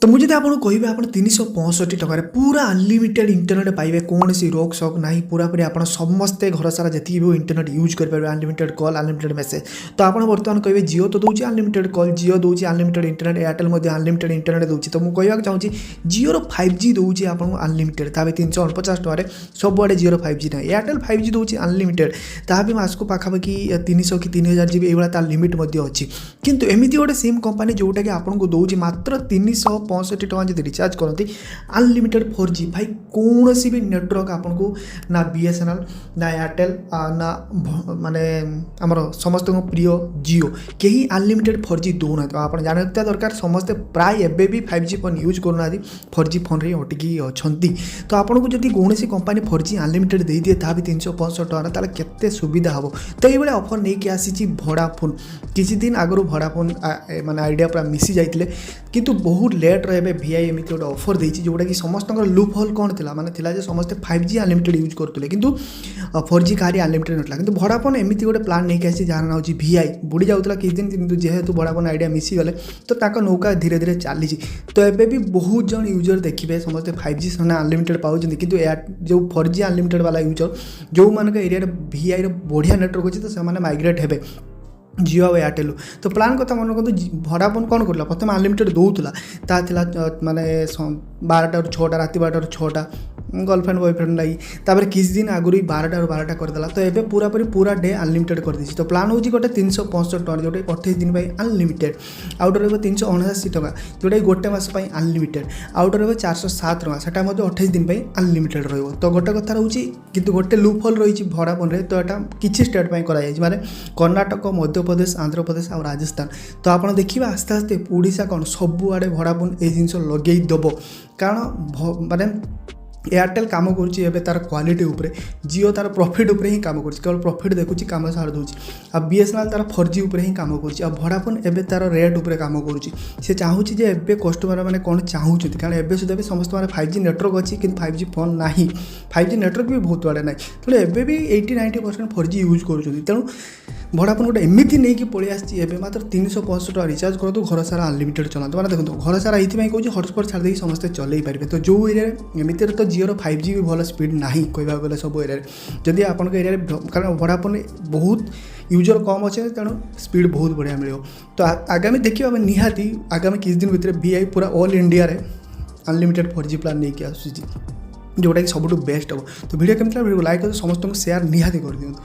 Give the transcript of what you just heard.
तो मुझे आपको कहे आप 365 टकर पूरा अनलिमिटेड इंटरनेट पाइबे कौन सी रोक सोक ना पूरा पूरी आप समस्ते घर सारा जी भी इंटरनेट यूज करेंगे अनलिमिटेड कॉल अनलिमिटेड मेसेज। तो आप बर्तमान कहे जियो तो दूसरी अनलिमिटेड कॉल जियो दूसरी unlimited internet Airtel unlimited internet दूसरी। तो मुझे कहना चाहिए जियोर 5G दूसरी आपको अनलिमिटेड ता 349 टकर सबुआड़े जियोर 5G ना एयरटेल 5G दूसरी अनलिमिटेड ता भी मासक पाखापाखि 300 कि 3000 GB ये तार लिमिट अच्छी। किंतु एमती गोटे सिम कंपनी जोटा कि आपको दूसरी मात्र 365 टका जब रिचार्ज करती अनलिमिटेड 4G भाई कौन सी भी नेटवर्क आपको ना BSNL ना एयरटेल ना माने आमर समस्त प्रिय जियो कहीं अनलिमिटेड 4G दौना। तो आप जानता दरकार समस्ते प्राय एबे भी 5G फोन यूज करना 4G फोन रे अटिकी अच्छा। तो आपको जब कौन सी कंपनी 4G अनलिमिटेड दे दिए ता भी 365 टका ताले केते सुविधा हम। तो ये ऑफर नहीं कि आसी वोडाफोन किसी दिन आगु वोडाफोन माने आइडिया पूरा मिसी जाइए किंतु बहुत लेट रे VI एमती गोटे ऑफर देती जोटा कि समस्त लूप होल कौन थी माने समस्त 5G अनलिमिटेड यूज करते किंतु 4G कहीं अनलिमिटेड ना कि वोडाफोन एमती गोटे प्लान नहीं आसी जार ना हो VI बुड़ी जाऊला किसी दिन किंतु जेहेतु वोडाफोन आइडिया मिसी गले तो नौका धीरे धीरे चली। तो एबे भी बहुत जन यूजर देखिए समस्त 5G से अनलिमिटेड पाँच किंतु जो 4G अनलिमिटेड वाला यूजर जो मान एरिया VI बढ़िया नेटवर्क अच्छी तो से माइग्रेट हे जियो और एयरटेल। तो प्लान कथा मन करते वोडाफोन कौन कर प्रथम अनलिमिटेड दूसरा माने 12टा 6टा रात 12टा 6टा गर्लफ्रेंड बॉयफ्रेंड लगी तापर किसी दिन आगुरी 12टा 12टा करदेला। तो ये पूरा डे अनलिमिटेड कर दी। तो प्लान हूँ गोटे 365 टका जोटा 28 दिन अनलिमिटेड आउट रहा 379 टका जोटा गोटे मस अनलिमिटेड आउट रहा 407 टका से 28 दिन अनलिमिटेड रही। तो गोटे कथा रोचे कि गोटे लूप होल रही वोडाफोन रे। तो यहाँ किसी स्टेट माने कर्णाटक मध्य प्रदेश आंध्र प्रदेश और राजस्थान। तो आप देखिए आस्ते आस्ते ओडिशा कौन सबुआड़े वोडाफोन ये जिन लगे दब कारण माने एयरटेल काम कर तार क्वालिटी उपरे जियो तार प्रॉफिट उपरे ही काम कर केवल प्रॉफिट देखुची काम सार दूसरी आ BSNL तार 4G उपरे ही काम कर वोडाफोन एबे तार रेट उपरे काम करुँची से चाहूँगी जे एबे कस्टमर मैंने कौन चाहूँगी कारण एबे सुधा भी समस्त मैंने 5G नेटवर्क अच्छी कि 5G फोन ना 5G नेटवर्क भी बहुत आड़े ना तेणु एबे भी 80-90% 4G यूज कर तेणु वोडाफोन गोटे एमती नहीं कि पलि आसी मात्र 365 टका रिचार्ज करूँ घर सारा अनलिमिटेड चलाते मैंने देखो घर सारा ये कहूँ हटस्पट छाड़ी समस्ते चलई पारे। तो जो एरिया एमती तो जियोर 5G भी भल स्पीड ना कह गले सब एरिया जदि आपण एरिया कारण वोडाफोन बहुत यूजर कम अच्छे तेणु स्पीड बहुत बढ़िया मिले। तो आगामी देखिए आम निहाती आगामी किसी दिन भितर VI पूरा ऑल इंडिया रे अनलिमिटेड 4G प्लान नहीं कि आसूँ जोटा कि सब बेस्ट हम। तो वीडियो केमती वीडियो लाइक कर समस्त शेयर निहाती कर दिखाँ।